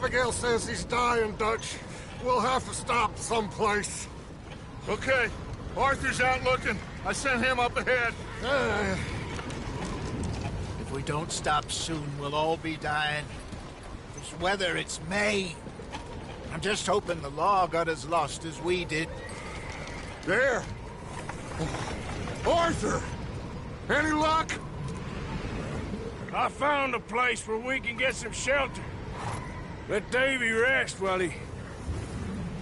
Abigail says he's dying, Dutch. We'll have to stop someplace. Okay. Arthur's out looking. I sent him up ahead. If we don't stop soon, we'll all be dying. This weather, it's May. I'm just hoping the law got as lost as we did. There! Arthur! Any luck? I found a place where we can get some shelter. Let Davy rest while he...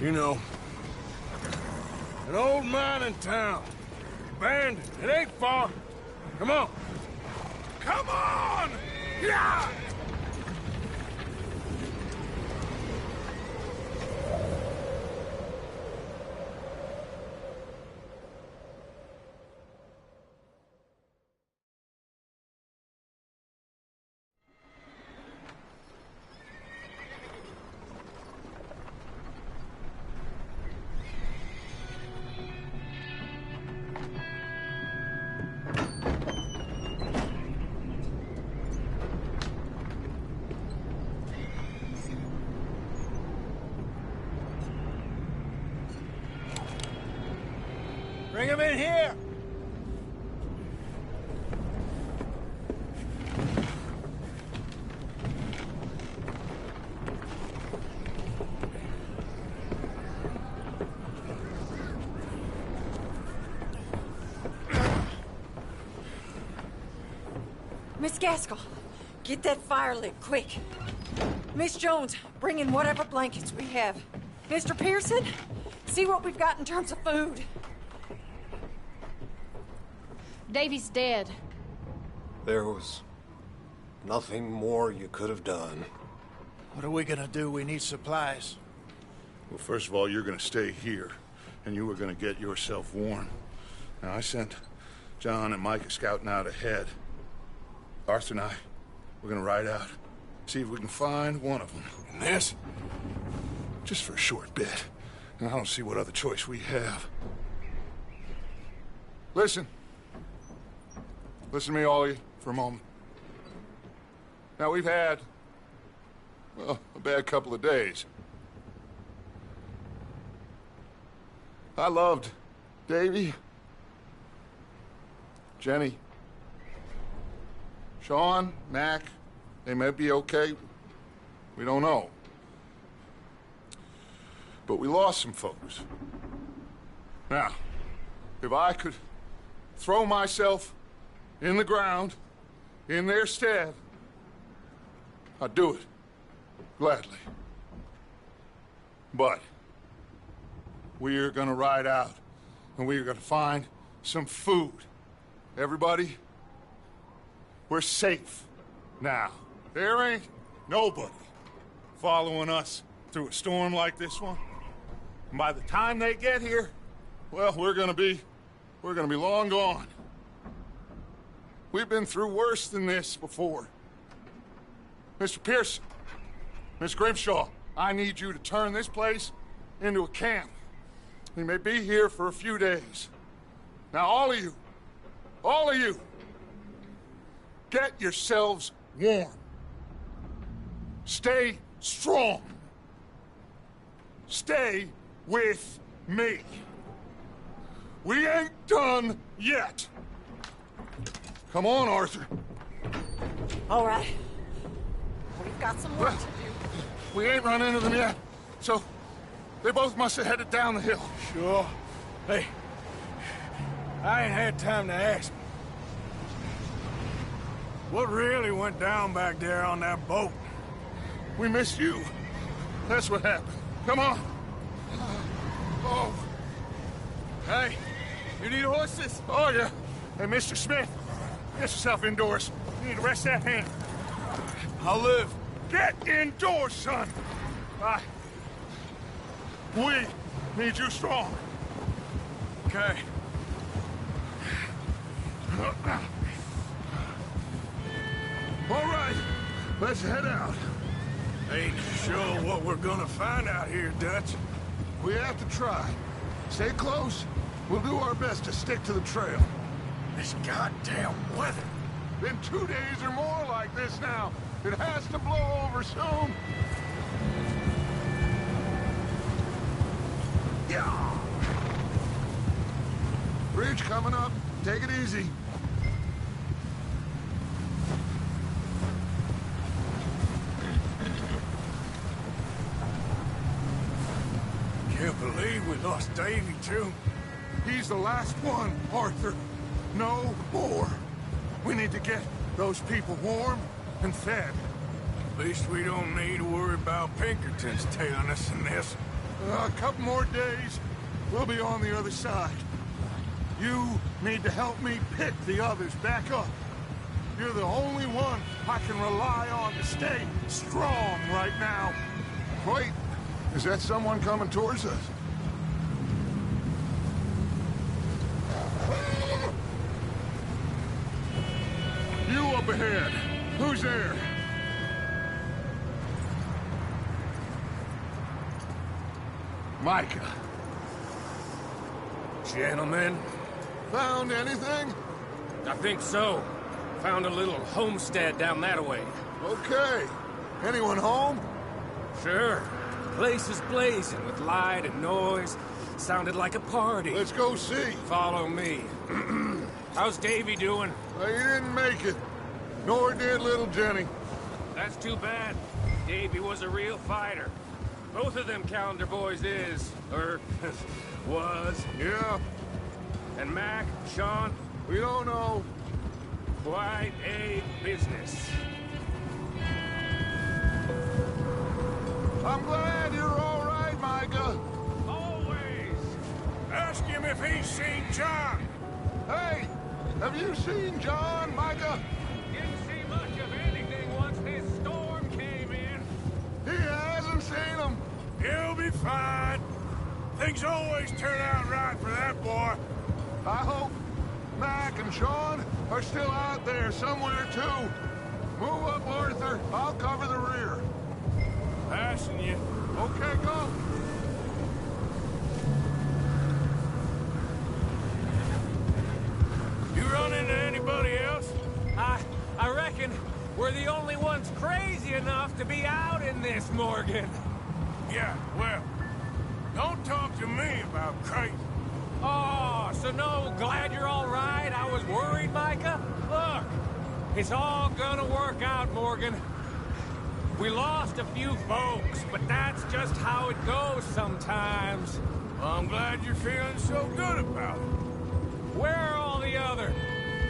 You know. An old mining town. Abandoned. It ain't far. Come on. Come on! Yeah! Bring him in here! Miss Gaskell, get that fire lit, quick. Miss Jones, bring in whatever blankets we have. Mr. Pearson, see what we've got in terms of food. Davy's dead. There was nothing more you could have done. What are we gonna do? We need supplies. Well, first of all, you're gonna stay here, and you are gonna get yourself warm. Now, I sent John and Micah scouting out ahead. Arthur and I, we're gonna ride out, see if we can find one of them. And this? Just for a short bit. And I don't see what other choice we have. Listen. Listen to me, all of you, for a moment. Now, we've had, well, a bad couple of days. I loved Davy, Jenny, Sean, Mac. They may be okay. We don't know. But we lost some folks. Now, if I could throw myself in the ground in their stead, I'd do it. Gladly. But we're gonna ride out, and we're gonna find some food. Everybody, we're safe now. There ain't nobody following us through a storm like this one. And by the time they get here, well, we're gonna be long gone. We've been through worse than this before. Mr. Pearson, Miss Grimshaw, I need you to turn this place into a camp. We may be here for a few days. Now, all of you, get yourselves warm. Stay strong. Stay with me. We ain't done yet. Come on, Arthur. All right. We've got some work to do. We ain't run into them yet, so they both must have headed down the hill. Sure. Hey, I ain't had time to ask. What really went down back there on that boat? We missed you. That's what happened. Come on. Oh. Hey, you need horses? Oh, yeah. Hey, Mr. Smith, get yourself indoors. You need to rest that hand. I'll live. Get indoors, son. We need you strong. Okay. All right, let's head out. Ain't sure what we're gonna find out here, Dutch. We have to try. Stay close. We'll do our best to stick to the trail. This goddamn weather. Been 2 days or more like this now. It has to blow over soon. Yeah. Bridge coming up. Take it easy. Can't believe we lost Davy, too. He's the last one, Arthur. No more. We need to get those people warm and fed. At least we don't need to worry about Pinkertons tailing us in this. A couple more days, we'll be on the other side. You need to help me pick the others back up. You're the only one I can rely on to stay strong right now. Wait, is that someone coming towards us? You up ahead. Who's there? Micah. Gentlemen, Found anything? I think so. Found a little homestead down that way. Okay. Anyone home? Sure. Place is blazing with light and noise. Sounded like a party. Let's go see. Follow me. How's Davy doing? He didn't make it. Nor did little Jenny. That's too bad. Davy was a real fighter. Both of them Calendar boys is, or was. Yeah, And Mac, Sean, we don't know. quite a business. I'm glad you're all right, Micah. Always. Ask him if he's seen John. Hey, have you seen John, Micah? Didn't see much of anything once this storm came in. He hasn't seen him. He'll be fine. Things always turn out right for that boy. I hope Mac and Sean are still out there somewhere, too. Move up, Arthur. I'll cover the rear. Passing you. Okay, go. You run into anybody else? I reckon we're the only ones crazy enough to be out in this, Morgan. Yeah, well, don't talk to me about crazy. Oh, so no, glad you're all right. I was worried, Micah. Look, it's all gonna work out, Morgan. We lost a few folks, but that's just how it goes sometimes. Well, I'm glad you're feeling so good about it. Where are all the others?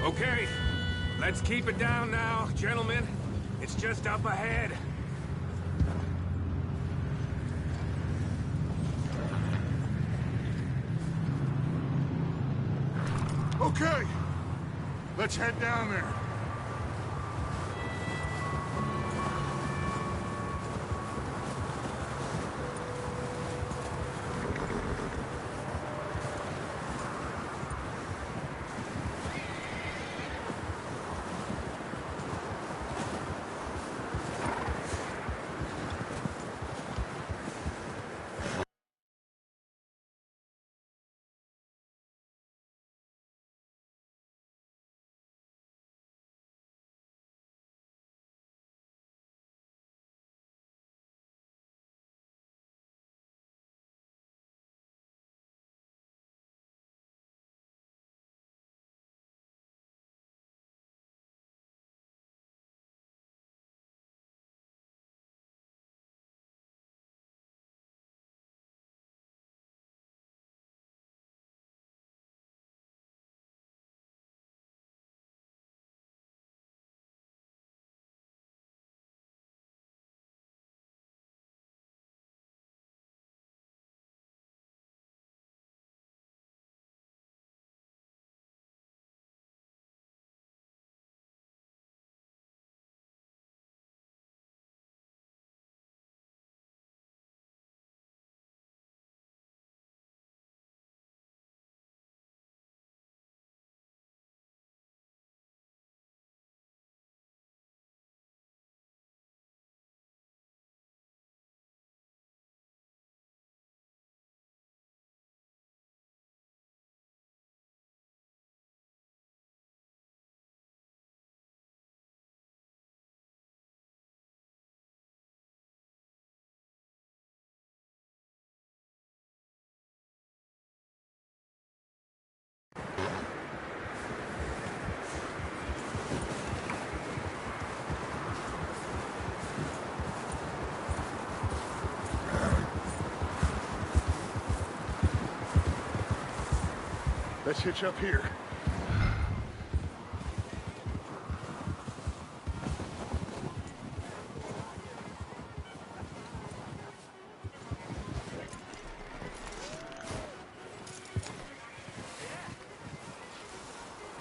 Okay, let's keep it down now, gentlemen. It's just up ahead. Okay, let's head down there. Let's hitch up here.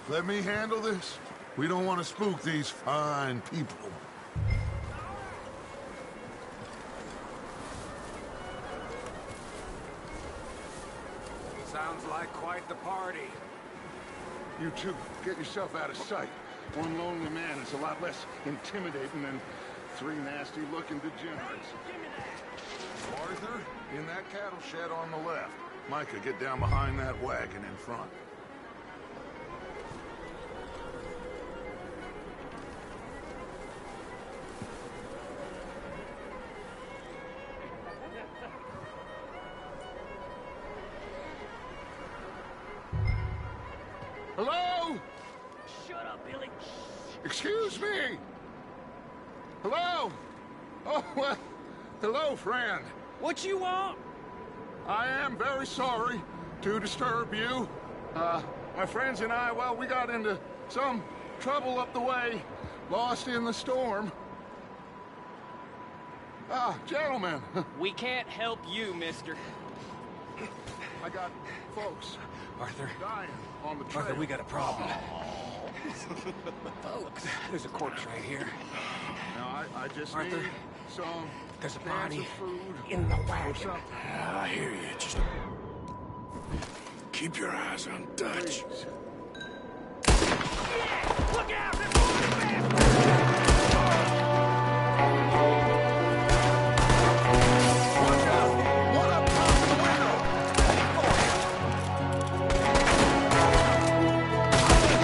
Let me handle this. We don't want to spook these fine people. Sounds like quite the party. You two, get yourself out of sight. One lonely man is a lot less intimidating than three nasty-looking degenerates. Arthur, in that cattle shed on the left. Micah, get down behind that wagon in front. Excuse me! Hello? Oh, well, hello, friend. What you want? I am very sorry to disturb you. My friends and I, well, we got into some trouble up the way, lost in the storm. Ah, gentlemen. We can't help you, mister. I got folks Arthur. dying on the trail. Arthur, we got a problem. Folks, there's a corpse right here. Now, I just Arthur, need some there's a cans body of food in the or wagon. something. I hear you. Just keep your eyes on Dutch. Please. Look out! They're falling fast! Watch out! One up top of the window!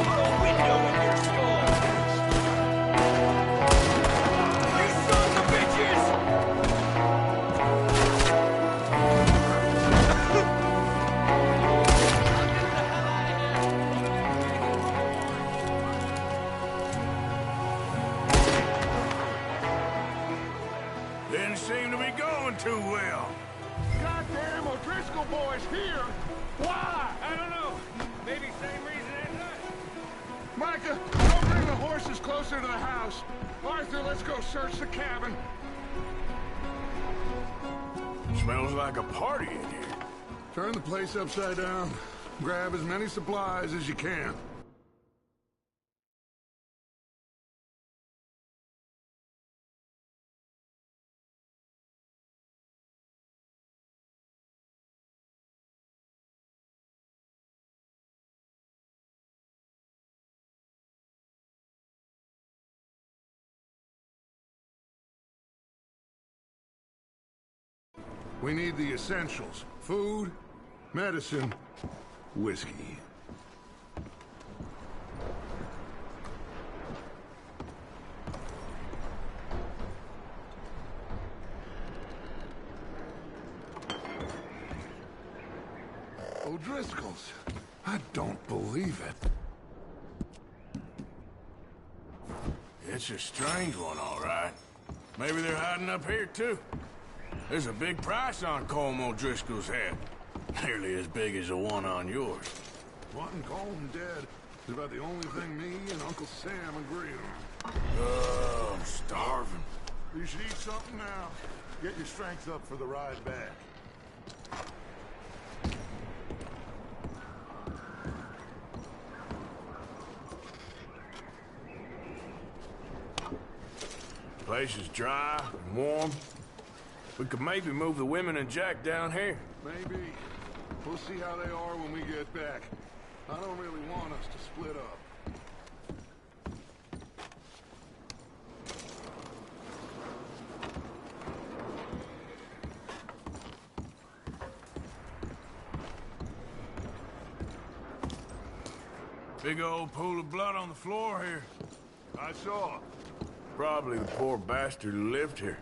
Put a window in your skull! You sons of bitches! Didn't seem to be going too well. Goddamn O'Driscoll boys here! Why? I don't know. Maybe same reason as us. Micah, don't bring the horses closer to the house. Arthur, let's go search the cabin. Smells like a party in here. Turn the place upside down. Grab as many supplies as you can. We need the essentials. Food, medicine, whiskey. O'Driscoll's. I don't believe it. It's a strange one, all right. Maybe they're hiding up here, too. There's a big price on Colm O'Driscoll's head. Nearly as big as the one on yours. Wanting Colm dead is about the only thing me and Uncle Sam agree on. Oh, I'm starving. You should eat something now. Get your strength up for the ride back. Place is dry and warm. We could maybe move the women and Jack down here. Maybe. We'll see how they are when we get back. I don't really want us to split up. Big old pool of blood on the floor here. I saw. Probably the poor bastard who lived here.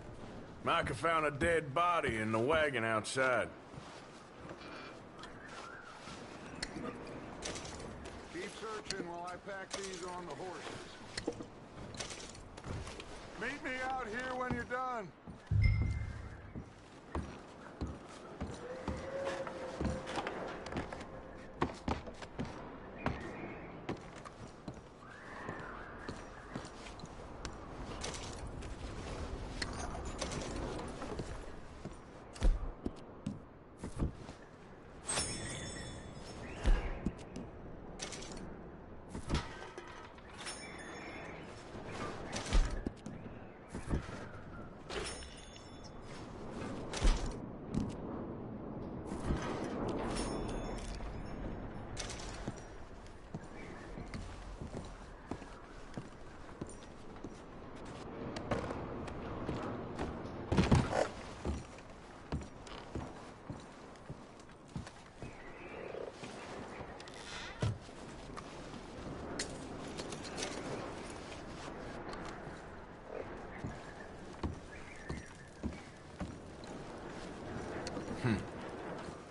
Micah found a dead body in the wagon outside. Keep searching while I pack these on the horses. Meet me out here when you're done.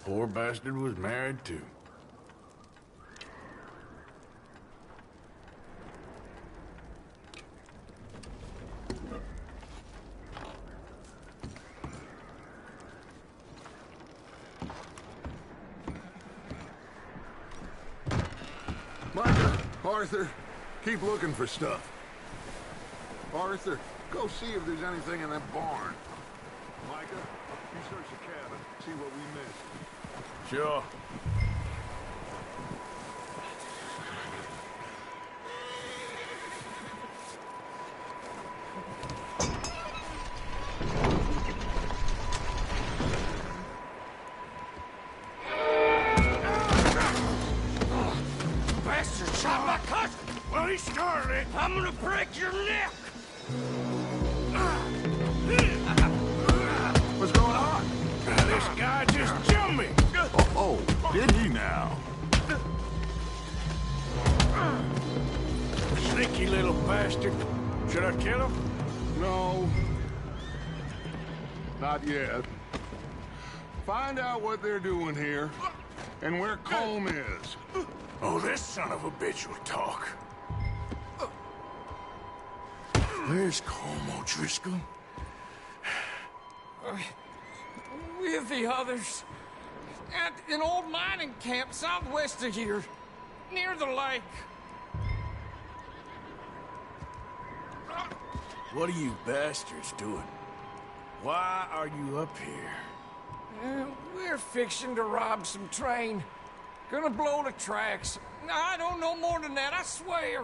Poor bastard was married too. Arthur, keep looking for stuff. Arthur, go see if there's anything in that barn. Micah, you search the cabin, see what we missed. Sure. Bastard shot my cousin! Well, he started it. I'm gonna break your neck! What's going on? This guy just jumped me. Oh, did he now? Sneaky little bastard. Should I kill him? No. Not yet. Find out what they're doing here, and where Colm is. Oh, this son of a bitch will talk. Where's Colm O'Driscoll? With the others. At an old mining camp southwest of here. Near the lake. What are you bastards doing? Why are you up here? We're fixing to rob some train. Gonna blow the tracks. I don't know more than that, I swear.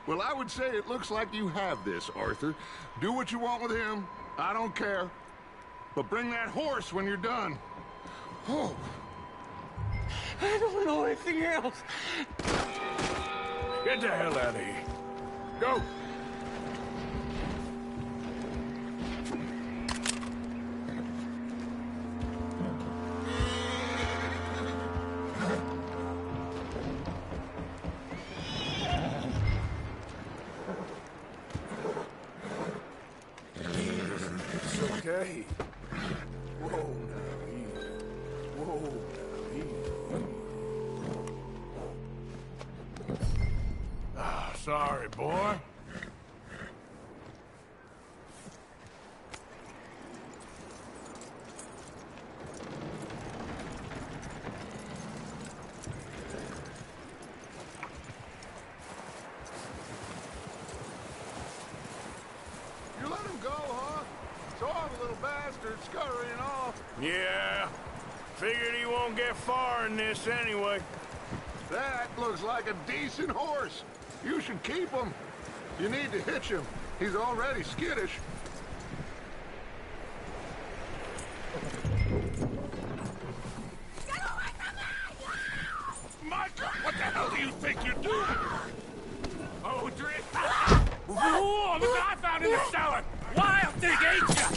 Well, I would say it looks like you have this, Arthur. Do what you want with him. I don't care. But bring that horse when you're done. Oh. I don't know anything else. Get the hell out of here. Go. Okay. Whoa, now, easy. Whoa, now, easy. Ah, sorry, boy. You let him go, huh? Saw the little bastard scurrying off. Yeah. Figured he won't get far in this anyway. That looks like a decent horse. You should keep him. You need to hitch him. He's already skittish. Micah, what the hell do you think you're doing? Oh, Whoa, look what I found in the cellar! Wild thing, ain't ya?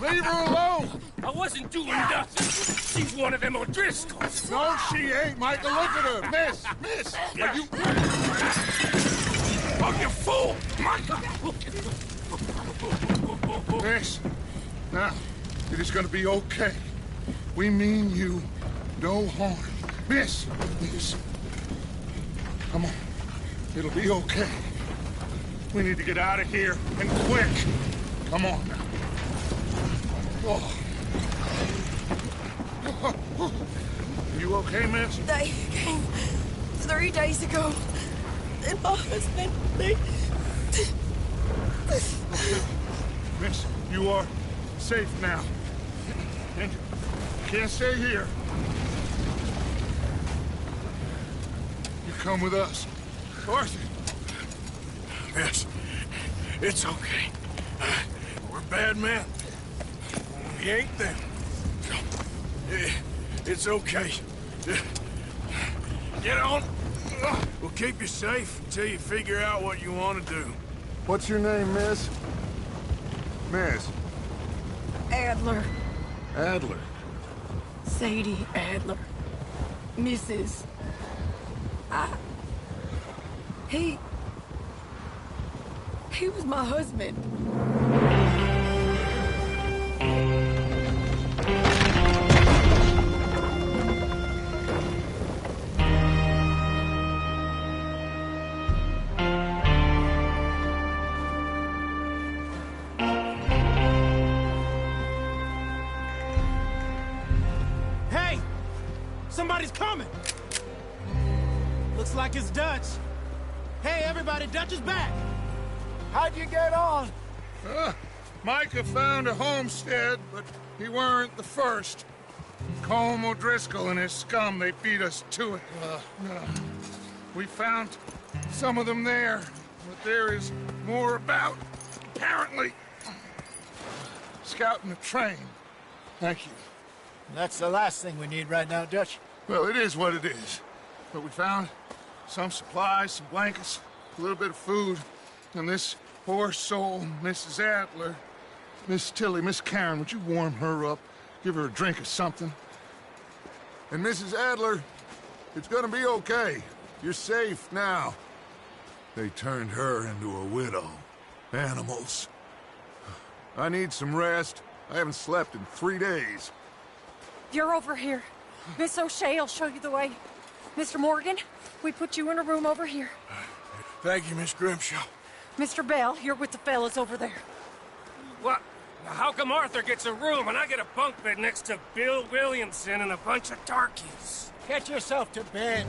Leave her alone! I wasn't doing nothing. She's one of them O'Driscolls. No, she ain't, Micah. Look at her. Miss. Are you... Oh, you fool! Micah! Miss. Now, it is gonna be okay. We mean you no harm. Miss. Come on. It'll be okay. We need to get out of here, and quick. Come on now. Oh. You okay, miss? They came 3 days ago. And my husband, they... Miss, you are safe now. And you can't stay here. You come with us. Arthur. Yes, it's okay. We're bad men. We ain't them. It's okay. Get on. We'll keep you safe until you figure out what you want to do. What's your name, miss? Miss. Adler. Adler. Sadie Adler. Mrs. He was my husband. Hey! Somebody's coming! Looks like it's Dutch. Hey, everybody, Dutch is back! How'd you get on? Micah found a homestead, but he weren't the first. Colm O'Driscoll and his scum, they beat us to it. We found some of them there, but there is more about, apparently. Scouting the train. Thank you. That's the last thing we need right now, Dutch. Well, it is what it is. But we found some supplies, some blankets, a little bit of food, and this poor soul, Mrs. Adler, Miss Tilly, Miss Karen, would you warm her up? Give her a drink or something? And Mrs. Adler, it's gonna be okay. You're safe now. They turned her into a widow. Animals. I need some rest. I haven't slept in 3 days. You're over here. Miss O'Shea will show you the way. Mr. Morgan, we put you in a room over here. Thank you, Miss Grimshaw. Mr. Bell, you're with the fellas over there. What? How come Arthur gets a room and I get a bunk bed next to Bill Williamson and a bunch of darkies? Get yourself to bed.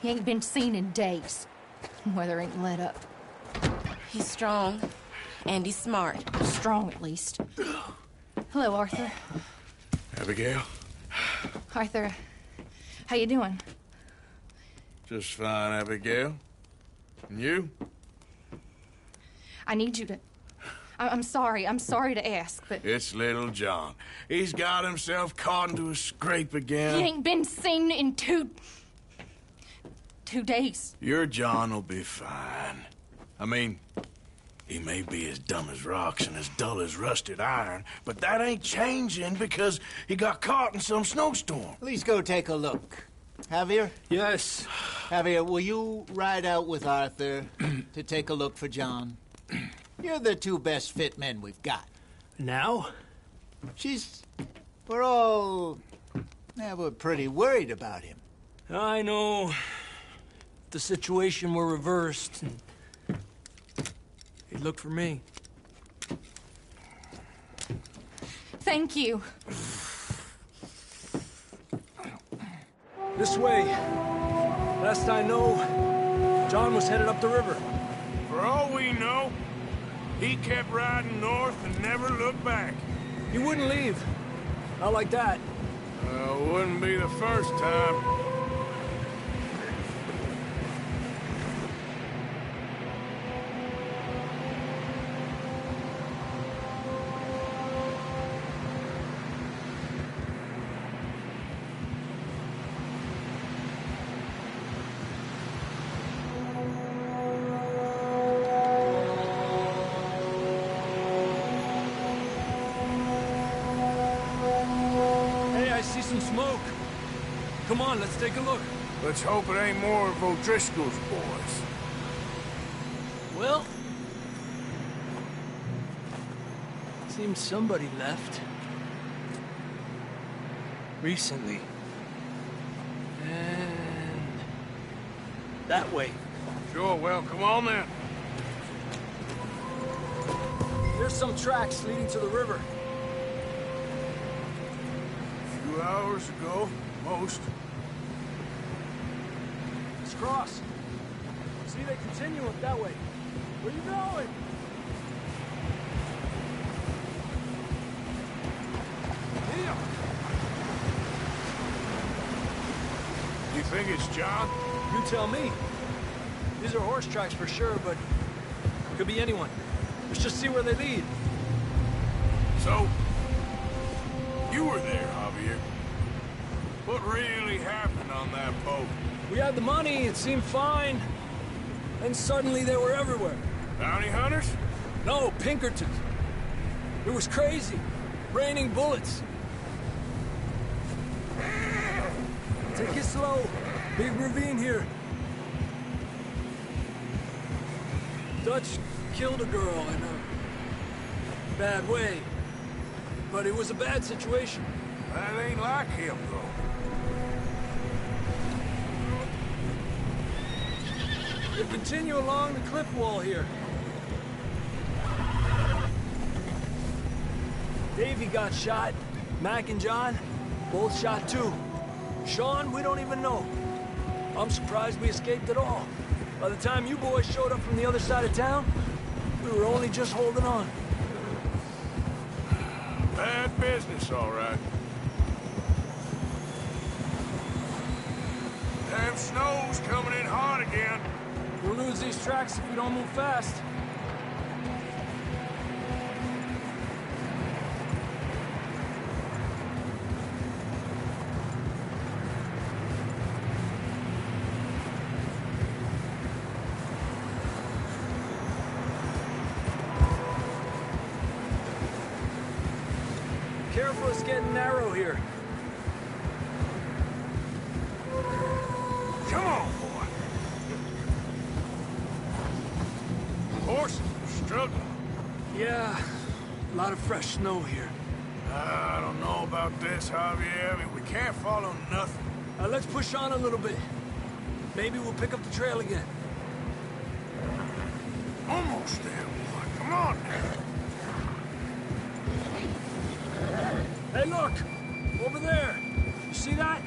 He ain't been seen in days. Weather ain't let up. He's strong, and he's smart. Strong, at least. Hello, Arthur. Abigail? Arthur, how you doing? Just fine, Abigail. And you? I need you to... I'm sorry to ask, but... It's little John. He's got himself caught into a scrape again. He ain't been seen in 2 days. Your John will be fine. I mean, he may be as dumb as rocks and as dull as rusted iron, but that ain't changing because he got caught in some snowstorm. Please go take a look. Javier? Yes. Javier, will you ride out with Arthur to take a look for John? You're the 2 best fit men we've got. Now? We're all... Yeah, we're pretty worried about him. I know. If the situation were reversed, and he'd look for me. Thank you. This way. Last I know, John was headed up the river. For all we know, he kept riding north and never looked back. He wouldn't leave. Not like that. Wouldn't be the first time. Some smoke. Come on, let's take a look. Let's hope it ain't more of O'Driscoll's boys. Well, seems somebody left. Recently. And... that way. Sure, well, come on then. There's some tracks leading to the river. 2 hours ago, most. Let's cross. See, they continue up that way. Where you going? Neil! You think it's John? You tell me. These are horse tracks for sure, but could be anyone. Let's just see where they lead. So, you were there, Javier. What really happened on that boat? We had the money, it seemed fine. Then suddenly they were everywhere. Bounty hunters? No, Pinkertons. It was crazy. Raining bullets. Take it slow. Big ravine here. Dutch, killed a girl in a bad way. But it was a bad situation. That ain't like him, though. We'll continue along the cliff wall here. Davey got shot. Mac and John, both shot too. Sean, we don't even know. I'm surprised we escaped at all. By the time you boys showed up from the other side of town, we were only just holding on. Bad business, all right. Damn snow's coming in hard again. We'll lose these tracks if we don't move fast. Careful, it's getting narrow here. Come on, boy. Horses are struggling. Yeah, a lot of fresh snow here. I don't know about this, Javier. I mean, we can't follow nothing. Let's push on a little bit. Maybe we'll pick up the trail again. Almost there, boy. Come on now. Hey, look! Over there! You see that?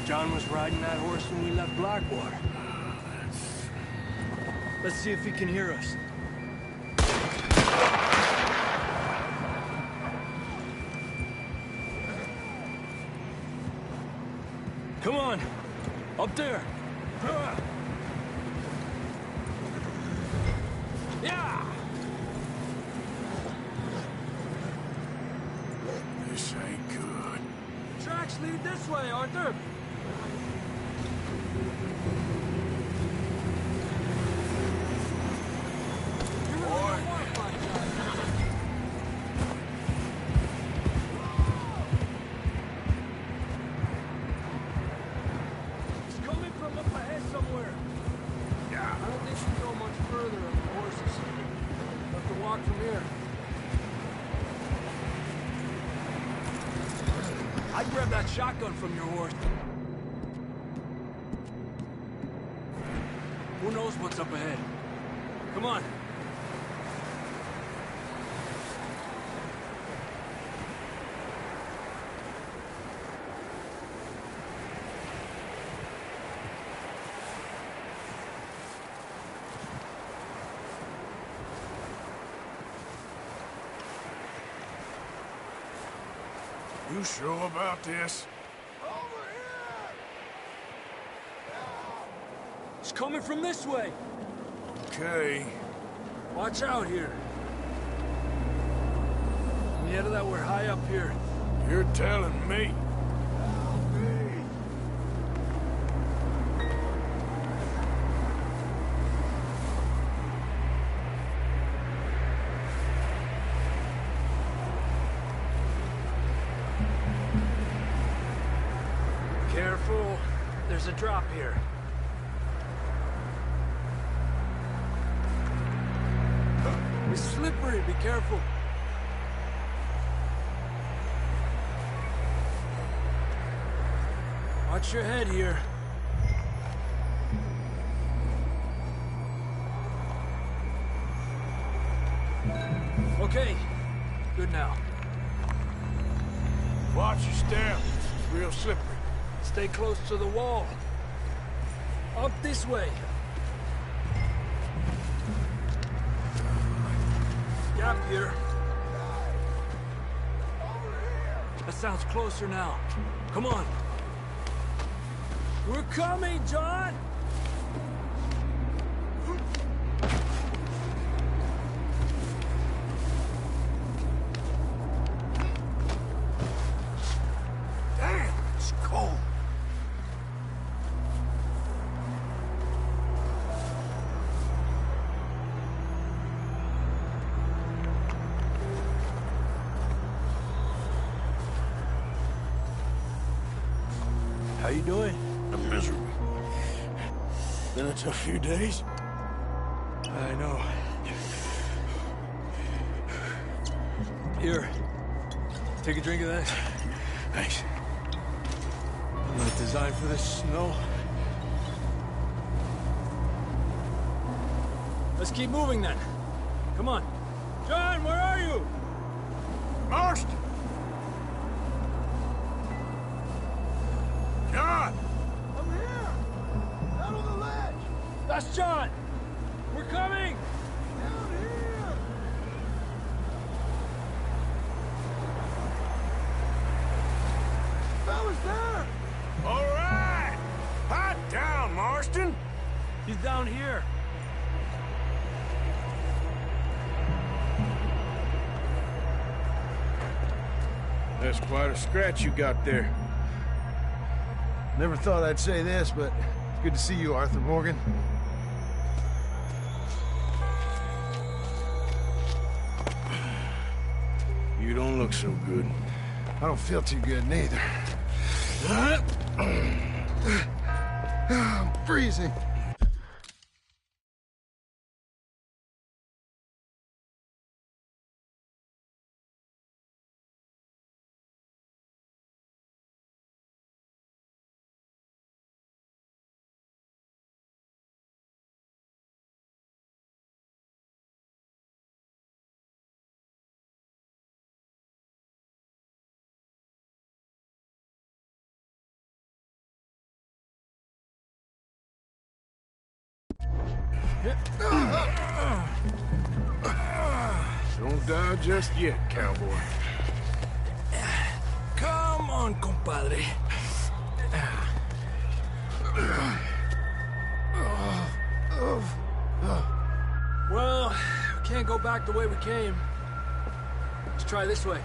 John was riding that horse when we left Blackwater. Let's see if he can hear us. Come on! Up there! Yeah! This ain't good. Tracks lead this way, Arthur! I'd grab that shotgun from your horse. Who knows what's up ahead? Come on. You sure about this? It's coming from this way. Okay. Watch out here. Yeah, that we're high up here. You're telling me. Careful. There's a drop here. It's slippery. Be careful. Watch your head here. Okay. Good now. Watch your step. It's real slippery. Stay close to the wall. Up this way. Gap here. That sounds closer now. Come on. We're coming, John! Damn, it's cold. How you doing? of misery. Been a tough few days. I know. Here. Take a drink of that. Thanks. I'm not designed for this snow. Let's keep moving then. Come on. John, where are you? Marston! John! I'm here! Out on the ledge! That's John! We're coming! Down here! Fella's there! All right! Hot down, Marston! He's down here. That's quite a scratch you got there. Never thought I'd say this, but it's good to see you, Arthur Morgan. You don't look so good. I don't feel too good, neither. I'm freezing. Don't die just yet, cowboy. Come on, compadre. Well, we can't go back the way we came. Let's try this way.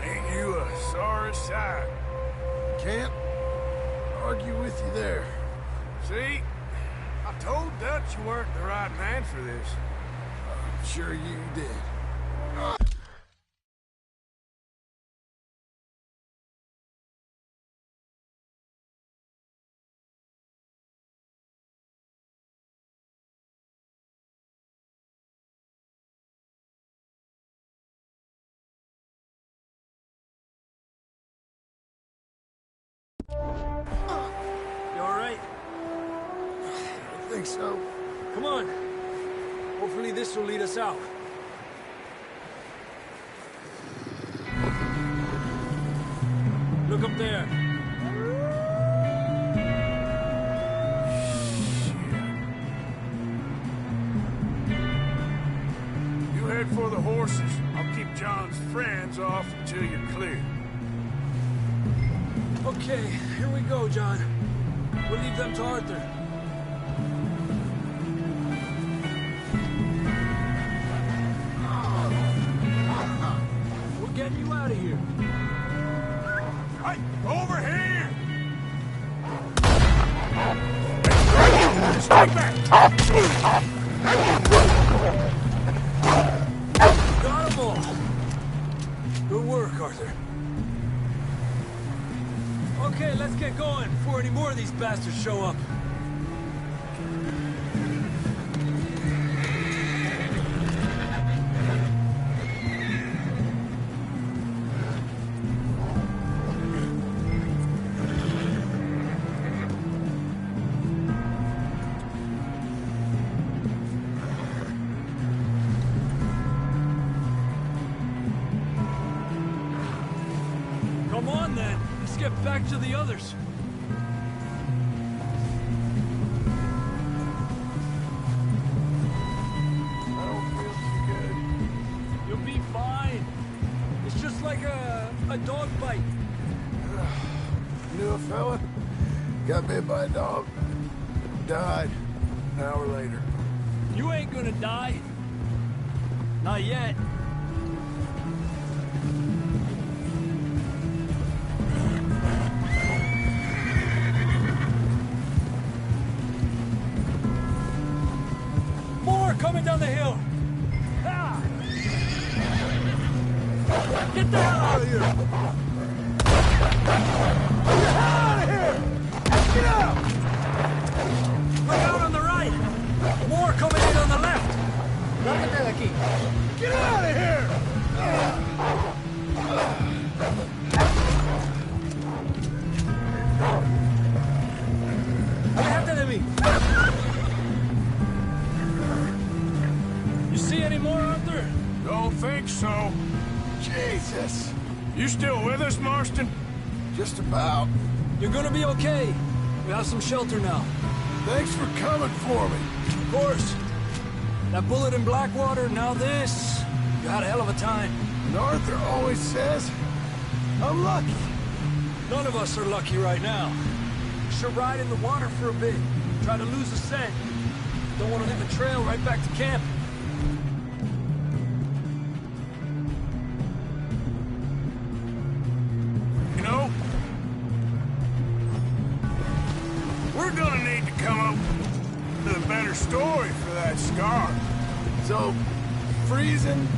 Ain't you a sorry sight? Can't argue with you there. See? I told Dutch you weren't the right man for this. I'm sure you did. You all right? I think so. Come on. Hopefully this will lead us out. Look up there. You head for the horses. I'll keep John's friends off until you're clear. Okay, here we go, John. We'll leave them to Arthur. We're getting you out of here. Hey, over here! Stay back! Got them all. Good work, Arthur. Okay, let's get going before any more of these bastards show up. Come on, then. Let's get back to the others. I don't feel too good. You'll be fine. It's just like a dog bite. Knew a fella? Got bit by a dog. Died an hour later. You ain't gonna die. Not yet. More coming down the hill. Ah! Get the hell out of here! Get the hell out of here! Get out! Look out on the right! More coming in on the left! Get out of here! Aléjate de mí! You see any more, Arthur? Don't think so. Jesus! You still with us, Marston? Just about. You're gonna be okay. We have some shelter now. Thanks for coming for me. Of course. That bullet in Blackwater, now this. You had a hell of a time. And Arthur always says, I'm lucky. None of us are lucky right now. We should ride in the water for a bit. Try to lose the scent. Don't want to leave a trail right back to camp. You know, we're gonna need to come up with a better story for that scar. So, freezing,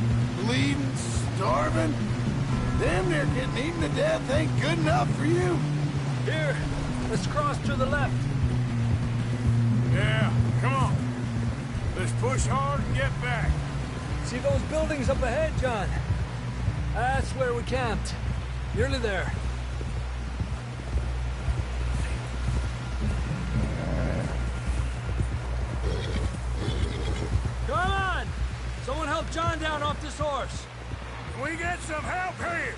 bleeding, starving, damn near getting eaten to death ain't good enough for you? Here, let's cross to the left. Yeah, come on. Let's push hard and get back. See those buildings up ahead, John? That's where we camped. Nearly there. Come on! Someone help John down off this horse. Can we get some help here?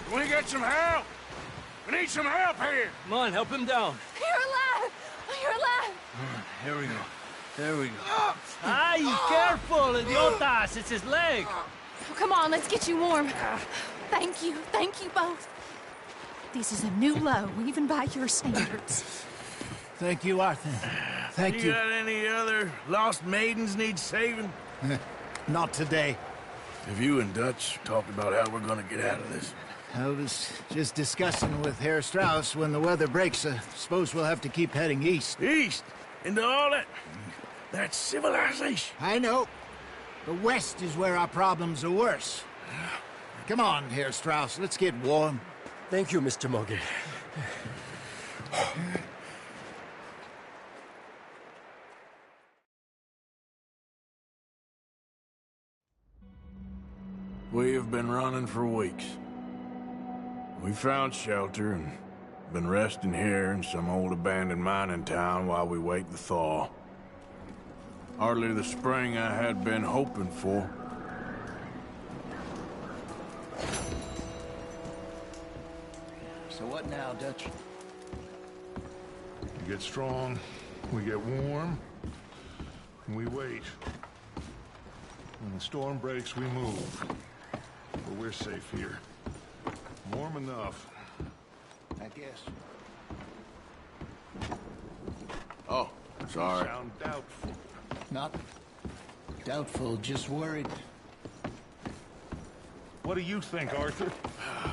Can we get some help? We need some help here. Come on, help him down. You're alive! You're alive! Here we go. There we go. Ay, careful, idiotas! It's his leg. Oh, come on, let's get you warm. Thank you both. This is a new low, even by your standards. Thank you, Arthur. Thank you. got any other lost maidens need saving? Not today. Have you and Dutch talked about how we're gonna get out of this? I was just discussing with Herr Strauss when the weather breaks. I suppose we'll have to keep heading east. East? Into all that civilization? I know. The west is where our problems are worse. Come on, Herr Strauss, let's get warm. Thank you, Mr. Morgan. We have been running for weeks. We found shelter and been resting here in some old abandoned mining town while we wait the thaw. Hardly the spring I had been hoping for. So what now, Dutch? We get strong, we get warm, and we wait. When the storm breaks, we move. But we're safe here. Warm enough. I guess. Oh, sorry. Sound doubtful. Not doubtful, just worried. What do you think, Arthur?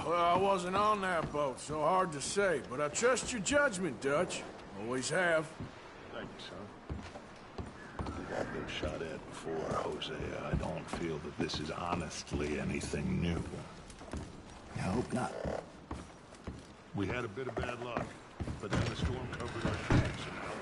Well, I wasn't on that boat, so hard to say. But I trust your judgment, Dutch. Always have. Thank you, son. I've been shot at before, Hosea. I don't feel that this is honestly anything new. I hope not. We had a bit of bad luck, but then the storm covered our tracks. And now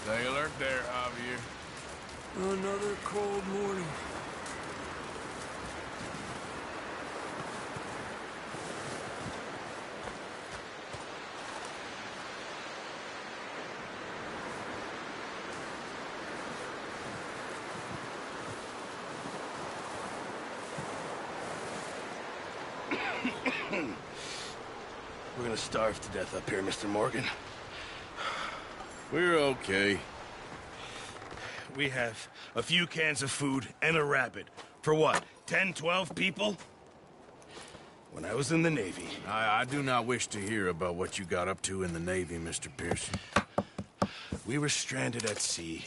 Stay alert there, Javier. Another cold morning. gonna starve to death up here, Mr. Morgan. We're okay. We have a few cans of food and a rabbit. For what, 10, 12 people? When I was in the Navy... I do not wish to hear about what you got up to in the Navy, Mr. Pearson. We were stranded at sea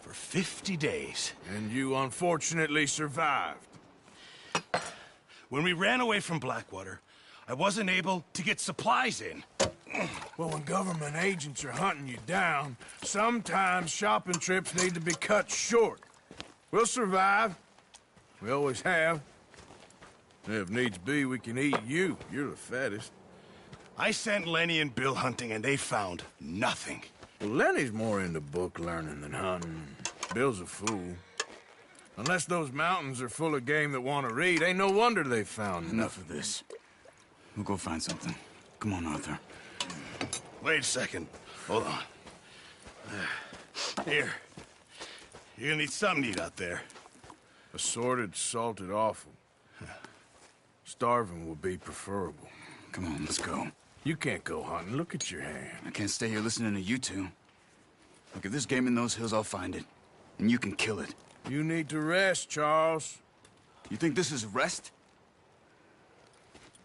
for 50 days. And you unfortunately survived. When we ran away from Blackwater, I wasn't able to get supplies in. Well, when government agents are hunting you down, sometimes shopping trips need to be cut short. We'll survive. We always have. If needs be, we can eat you. You're the fattest. I sent Lenny and Bill hunting, and they found nothing. Well, Lenny's more into book learning than hunting. Bill's a fool. Unless those mountains are full of game that want to read, ain't no wonder they found Enough of this. We'll go find something. Come on, Arthur. Wait a second. Hold on. Here. You're gonna need something to eat out there. Assorted, salted offal. Starving would be preferable. Come on, let's go. You can't go hunting. Look at your hand. I can't stay here listening to you two. Look, if there's game in those hills, I'll find it. And you can kill it. You need to rest, Charles. You think this is rest?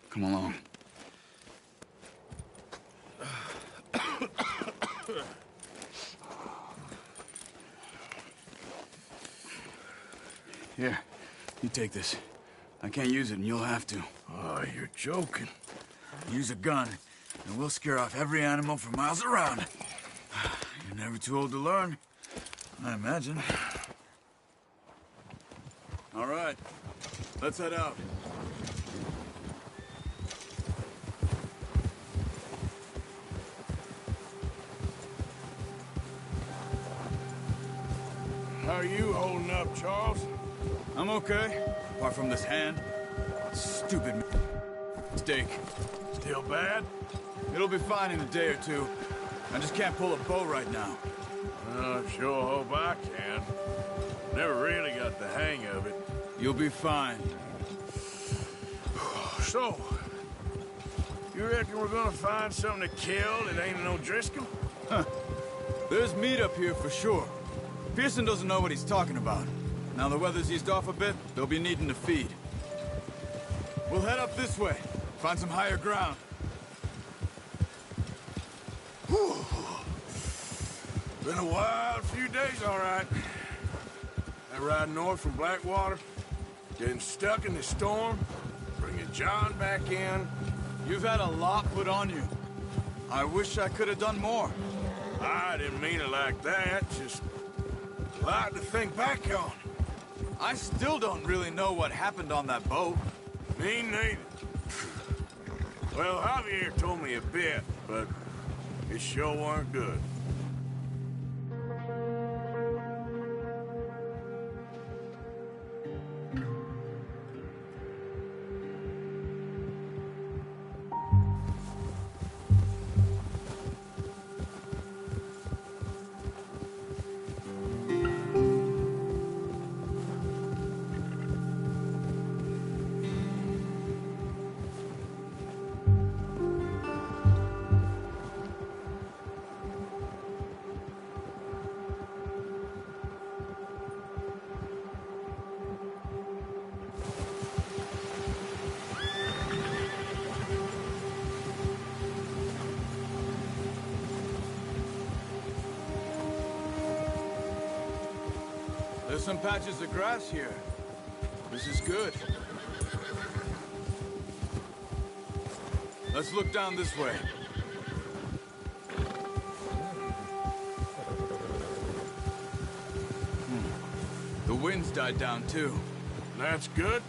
Come along. Here, you take this. I can't use it, and you'll have to. Oh, you're joking. Use a gun, and we'll scare off every animal for miles around. You're never too old to learn, I imagine. All right, let's head out. How are you holding up, Charles? I'm okay, apart from this hand. Stupid mistake. Still bad? It'll be fine in a day or two. I just can't pull a bow right now. I sure hope I can. Never really got the hang of it. You'll be fine. So, you reckon we're gonna find something to kill that ain't no Driscoll? Huh. There's meat up here for sure. Pearson doesn't know what he's talking about. Now the weather's eased off a bit, they'll be needing to feed. We'll head up this way, find some higher ground. Whew. Been a wild few days, all right. That ride north from Blackwater, getting stuck in the storm, bringing John back in. You've had a lot put on you. I wish I could have done more. I didn't mean it like that, just a lot to think back on. I still don't really know what happened on that boat. Me neither. Well, Javier told me a bit, but it sure weren't good. There's some patches of grass here. This is good. Let's look down this way. The wind's died down too. That's good.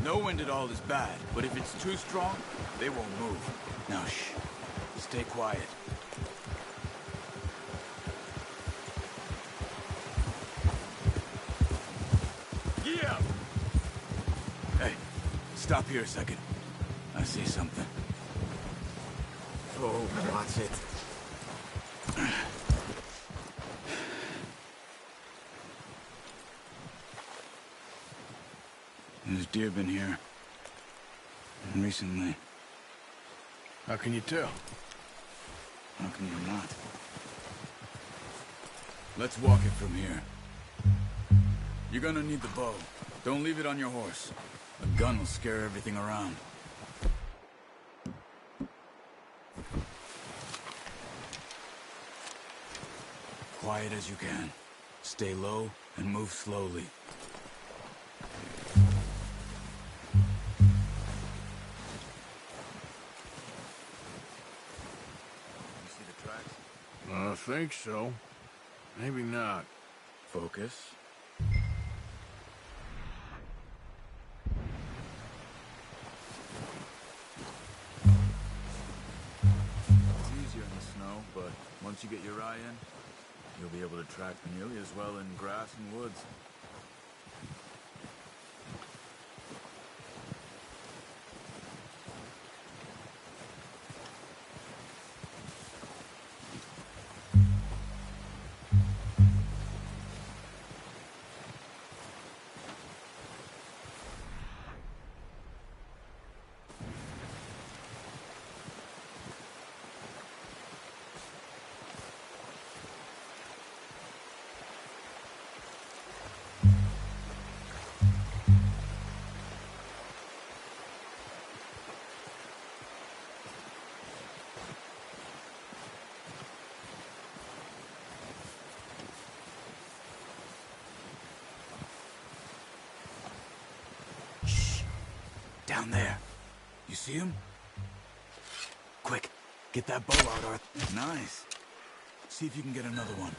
No wind at all is bad, but if it's too strong, they won't move. Now shh. Stay quiet. Yeah! Hey, stop here a second. I see something. Oh, what's it? There's deer been here. And recently. How can you tell? How can you not? Let's walk it from here. You're gonna need the bow. Don't leave it on your horse. A gun will scare everything around. Quiet as you can. Stay low and move slowly. You see the tracks? I think so. Maybe not. Focus. It's easier in the snow, but once you get your eye in, you'll be able to track nearly as well in grass and woods. Down there. You see him? Quick, get that bow out, Arthur. Nice. See if you can get another one.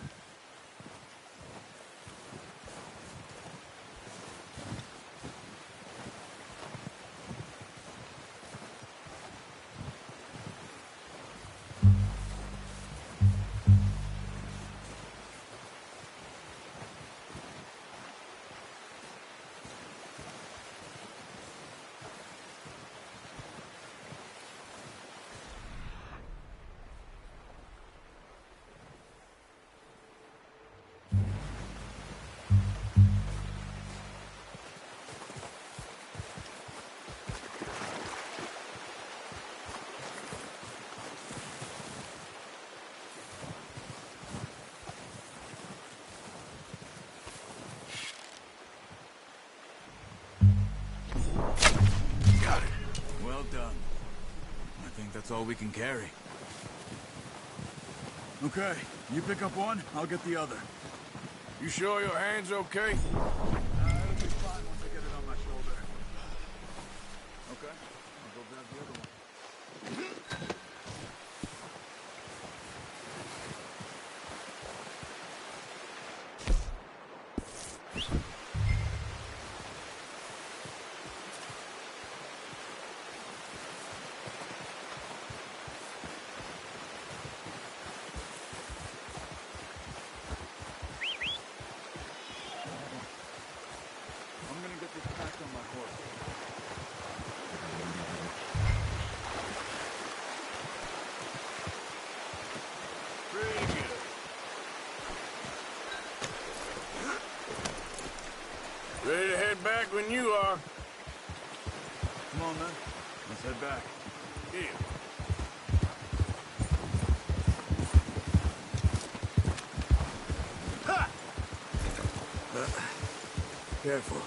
Well done. I think that's all we can carry. Okay, you pick up one, I'll get the other. You sure your hand's okay? It'll be fine once I get it on my shoulder. Okay, I'll go grab the other one. I'm gonna get this packed on my horse. Pretty good. Ready to head back when you are. Come on, then. Let's head back. Here. Ha! Careful.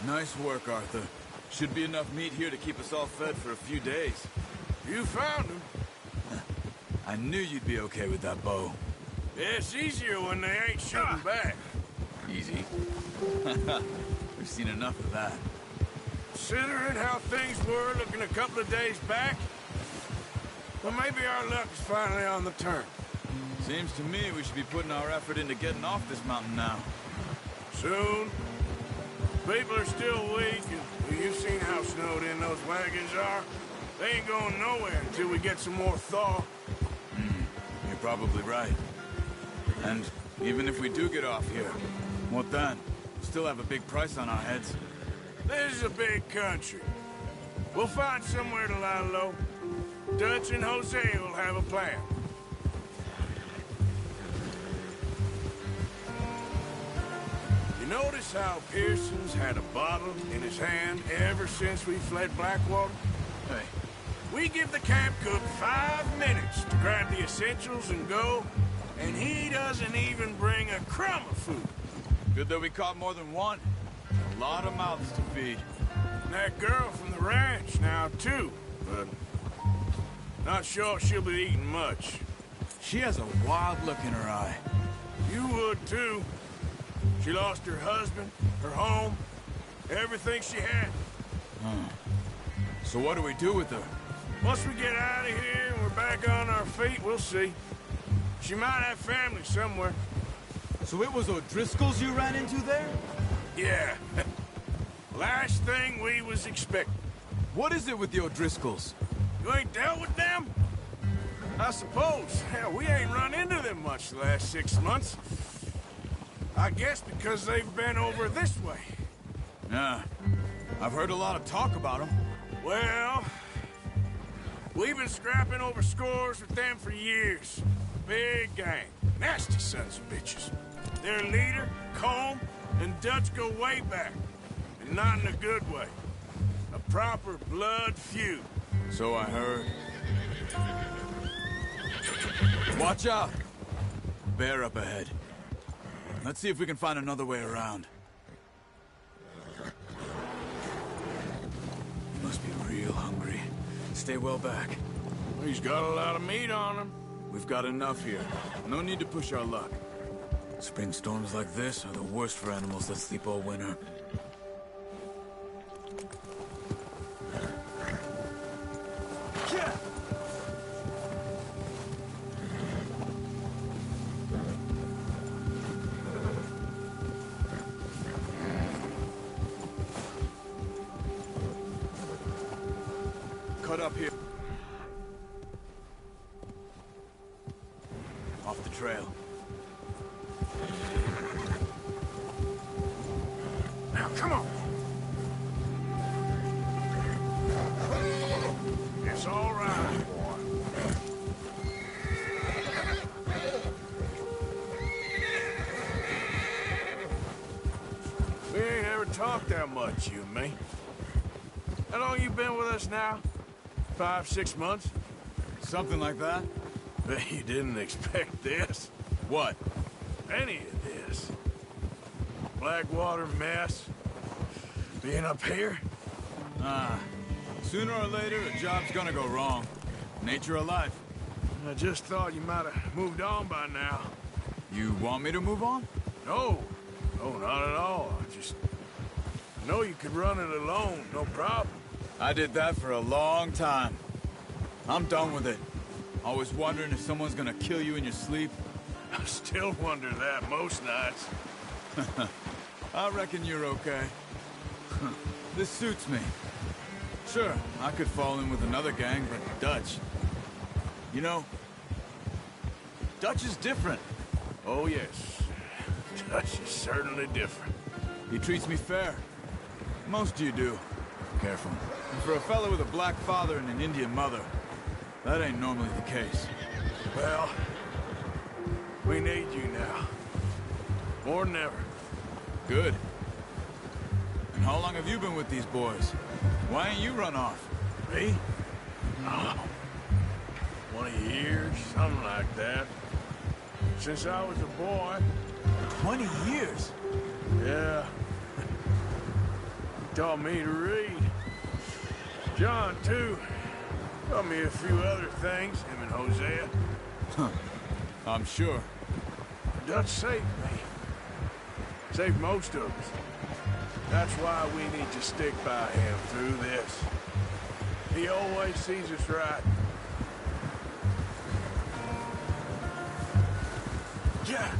Nice work, Arthur. Should be enough meat here to keep us all fed for a few days. You found him. I knew you'd be okay with that bow. Yeah, it's easier when they ain't shooting back. Easy. We've seen enough of that. Considering how things were looking a couple of days back, well, maybe our luck is finally on the turn. Seems to me we should be putting our effort into getting off this mountain now. Soon. People are still weak, and you've seen how snowed in those wagons are. They ain't going nowhere until we get some more thaw. You're probably right. And even if we do get off here, what then? Still have a big price on our heads. This is a big country. We'll find somewhere to lie low. Dutch and Jose will have a plan. You notice how Pearson's had a bottle in his hand ever since we fled Blackwater? Hey, We give the camp cook 5 minutes to grab the essentials and go, and he doesn't even bring a crumb of food. Good that we caught more than one. A lot of mouths to feed. And that girl from the ranch now, too, but not sure she'll be eating much. She has a wild look in her eye. You would, too. She lost her husband, her home, everything she had. So what do we do with her? Once we get out of here and we're back on our feet, we'll see. She might have family somewhere. So it was O'Driscoll's you ran into there? Yeah. Last thing we was expecting. What is it with the O'Driscolls? You ain't dealt with them? I suppose. Hell, we ain't run into them much the last 6 months. I guess because they've been over this way. Yeah. I've heard a lot of talk about them. Well, we've been scrapping over scores with them for years. Big gang. Nasty sons of bitches. Their leader, Combe, and Dutch go way back. And not in a good way. A proper blood feud. So I heard. Watch out! Bear up ahead. Let's see if we can find another way around. You must be real hungry. Stay well back. He's got a lot of meat on him. We've got enough here. No need to push our luck. Spring storms like this are the worst for animals that sleep all winter. Cut up here. Off the trail. Now, come on. It's all right, boy. We ain't ever talked that much, you and me. How long you been with us now? 5, 6 months? Something like that? Bet you didn't expect this. What? Any of this. Blackwater mess. Being up here? Sooner or later, a job's gonna go wrong. Nature of life. I just thought you might have moved on by now. You want me to move on? No. No, not at all. I know you could run it alone, no problem. I did that for a long time. I'm done with it. Always wondering if someone's gonna kill you in your sleep. I still wonder that most nights. I reckon you're okay. This suits me. Sure, I could fall in with another gang, but Dutch... You know, Dutch is different. Oh, yes. Dutch is certainly different. He treats me fair. Most of you do. Careful. And for a fellow with a black father and an Indian mother, that ain't normally the case. Well, we need you now. More than ever. Good. And how long have you been with these boys? Why ain't you run off? Me? Oh, 20 years, something like that. Since I was a boy. 20 years? Yeah. He taught me to read. John, too. Taught me a few other things, him and Hosea. Huh. I'm sure. Dutch saved me. Saved most of us. That's why we need to stick by him through this. He always sees us right. Yeah.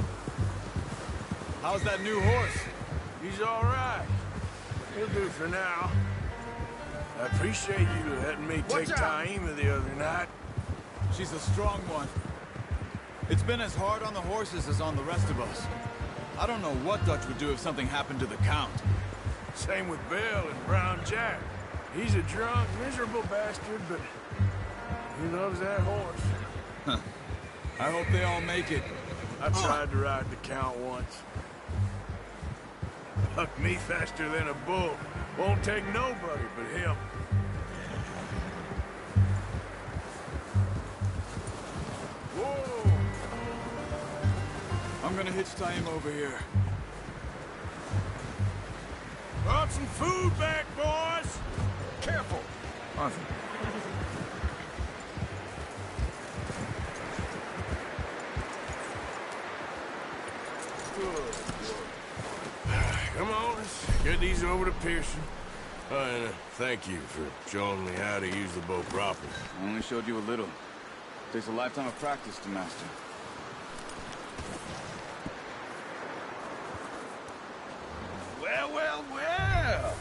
How's that new horse? He's all right. He'll do for now. I appreciate you letting me take Taima the other night. She's a strong one. It's been as hard on the horses as on the rest of us. I don't know what Dutch would do if something happened to the Count. Same with Bill and Brown Jack. He's a drunk, miserable bastard, but he loves that horse. Huh. I hope they all make it. I tried to ride the Count once. Bucked me faster than a bull. Won't take nobody but him. Whoa! I'm gonna hitch tie him over here. Brought some food back, boys! Careful! Arthur. Come on, let's get these over to Pearson. And thank you for showing me how to use the boat properly. I only showed you a little. Takes a lifetime of practice to master. Well, well, well!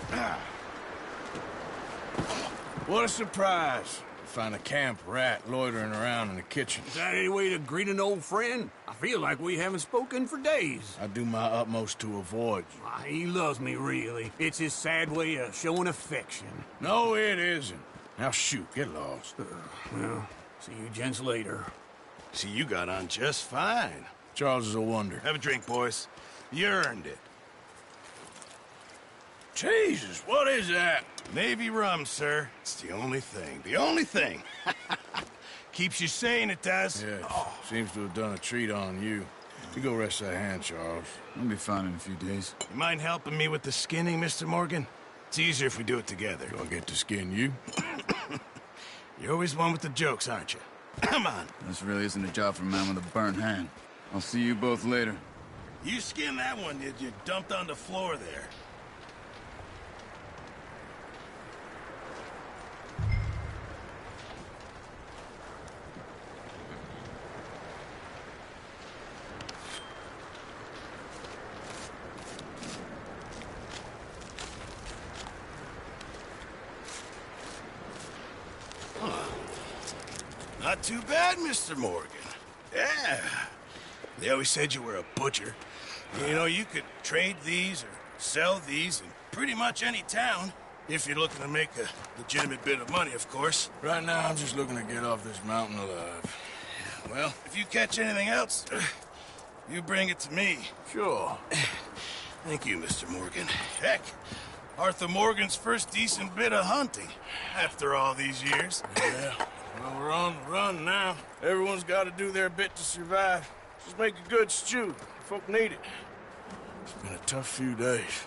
What a surprise. To find a camp rat loitering around in the kitchen. Is that any way to greet an old friend? I feel like we haven't spoken for days. I do my utmost to avoid you. He loves me, really. It's his sad way of showing affection. No, it isn't. Now shoot, get lost. Well, see you gents later. See, you got on just fine. Charles is a wonder. Have a drink, boys. You earned it. Jesus, what is that? Navy rum, sir. It's the only thing. The only thing. Keeps you sane, it does. Yes, seems to have done a treat on you. You go rest that hand, Charles. I'll be fine in a few days. You mind helping me with the skinning, Mr. Morgan? It's easier if we do it together. Do I get to skin you? You're always one with the jokes, aren't you? Come on. This really isn't a job for a man with a burnt hand. I'll see you both later. You skinned that one, did you? Dumped on the floor there. Not too bad, Mr. Morgan. Yeah. They always said you were a butcher. You know, you could trade these or sell these in pretty much any town. If you're looking to make a legitimate bit of money, of course. Right now, I'm just looking to get off this mountain alive. Well, if you catch anything else, you bring it to me. Sure. Thank you, Mr. Morgan. Heck, Arthur Morgan's first decent bit of hunting after all these years. Yeah. Well, we're on the run now. Everyone's got to do their bit to survive. Just make a good stew. Folk need it. It's been a tough few days.